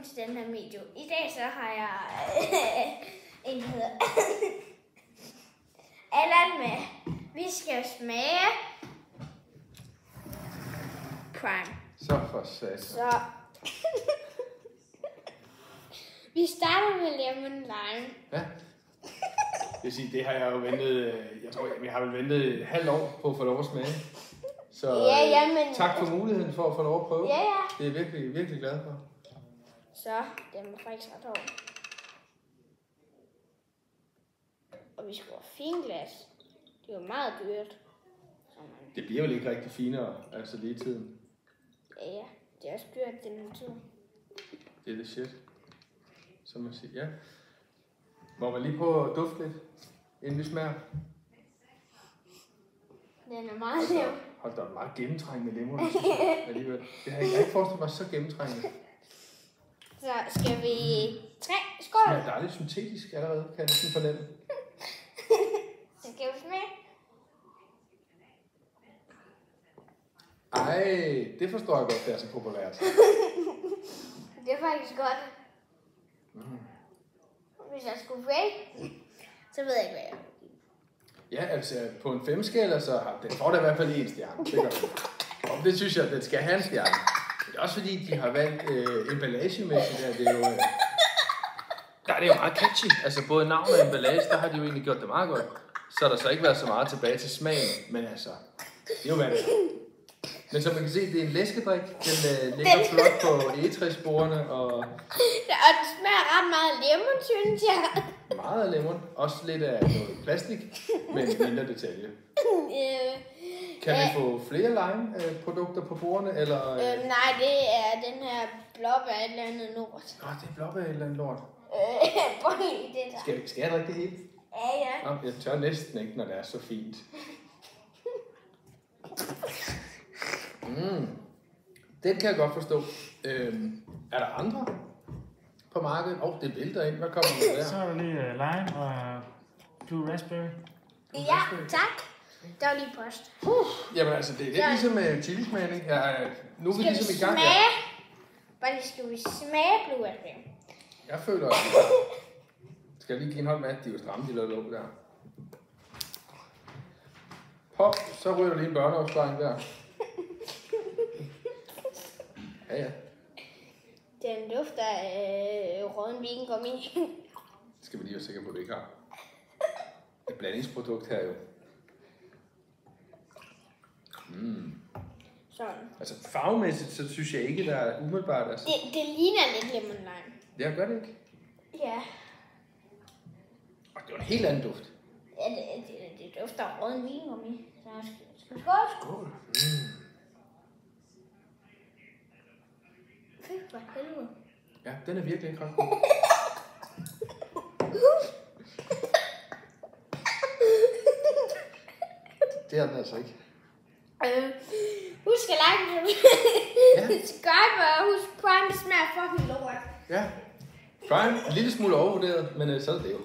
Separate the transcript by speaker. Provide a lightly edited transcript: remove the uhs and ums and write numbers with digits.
Speaker 1: velkommen til den her video. I dag så har jeg en, der hedder Allan med. Vi skal smage Prime.
Speaker 2: Så for satan.
Speaker 1: Så vi starter med lemon lime.
Speaker 2: Ja. Det vil sige, det har jeg jo ventet, jeg tror, vi har vel ventet et halvt år på at få lov at smage. Så
Speaker 1: men
Speaker 2: tak for muligheden for at få lov at prøve.
Speaker 1: Ja.
Speaker 2: Det er jeg virkelig, virkelig glad for.
Speaker 1: Så den var faktisk ret hård. Og vi skulle have finglas. Det var meget dyrt.
Speaker 2: Det bliver jo ikke rigtig finere, altså lige i tiden.
Speaker 1: Ja. Det er også dyrt den her tid.
Speaker 2: Det er det shit. Som man siger, ja. Må man lige prøve at dufte lidt, inden vi smager?
Speaker 1: Den er meget lav.
Speaker 2: Hold da, meget gennemtrængende lemon, alligevel. Det har jeg ikke forestillet mig så gennemtrængende.
Speaker 1: Så skal vi... Skål!
Speaker 2: Det er dejligt syntetisk allerede, kan jeg næsten fornemme.
Speaker 1: Så skal vi smage.
Speaker 2: Ej, det forstår jeg godt, det er så populært.
Speaker 1: Det er faktisk godt. Hvis jeg skulle vælge, så ved jeg ikke, hvad jeg vil.
Speaker 2: Ja, altså på en 5-skala, så har den får da i hvert fald 1 stjerne. Det gør den. Og det synes jeg, at den skal have en stjerne. Det er også fordi, de har valgt emballagemæssigt. Det er jo, der er det jo meget catchy. Altså både navn og emballage, der har de jo egentlig gjort det meget godt. Så har der så ikke været så meget tilbage til smagen. Men altså, det er jo hvad det er. Men som man kan se, det er en læskedrik. Den ligger flot på egetræsbordene. Og
Speaker 1: den smager ret meget lemon, synes jeg.
Speaker 2: meget af lemon. Også lidt af noget plastik, men mindre detalje. Kan vi få flere lime-produkter på bordene, eller?
Speaker 1: Nej, det er den her blåbær et eller andet lort.
Speaker 2: Nå, det er blåbær et eller andet lort.
Speaker 1: Prøv lige det der.
Speaker 2: Skal jeg drikke det hele?
Speaker 1: Ja.
Speaker 2: Nå, jeg tør næsten ikke, når det er så fint. Den kan jeg godt forstå. Er der andre på markedet? Det vælter ind. Hvad kommer der der?
Speaker 3: Så er der lige lime og blue raspberry.
Speaker 1: Ja, tak. Der var lige post.
Speaker 2: Jamen altså, det er lidt ligesom chilismagning. Nu er vi ligesom i gang.
Speaker 1: Skal vi smage blue raspberry?
Speaker 2: Jeg føler, at skal jeg lige give en hånd med, at de er jo stramme, de lavede der. Pop, så ryger der lige en børneopsparing der. Ja.
Speaker 1: Den dufter af rådden vingummi.
Speaker 2: Skal vi lige være sikre på, at vi ikke har. Et blandingsprodukt her jo.
Speaker 1: Sådan.
Speaker 2: Altså farvemæssigt, så synes jeg ikke, der er umiddelbart. Altså.
Speaker 1: Det ligner lidt lemon lime.
Speaker 2: Det gør det ikke.
Speaker 1: Ja.
Speaker 2: Og det var en helt anden duft.
Speaker 1: Ja, det dufter af rådden vingummi. Så skal vi skål?
Speaker 2: Skål.
Speaker 1: Fy for helvede.
Speaker 2: Ja, den er virkelig ikke ret god. Det er den altså ikke.
Speaker 1: Husk at like subscribe og husk Prime smager fucking lort.
Speaker 2: Ja. Prime, en lille smule overvurderet, men så er det jo.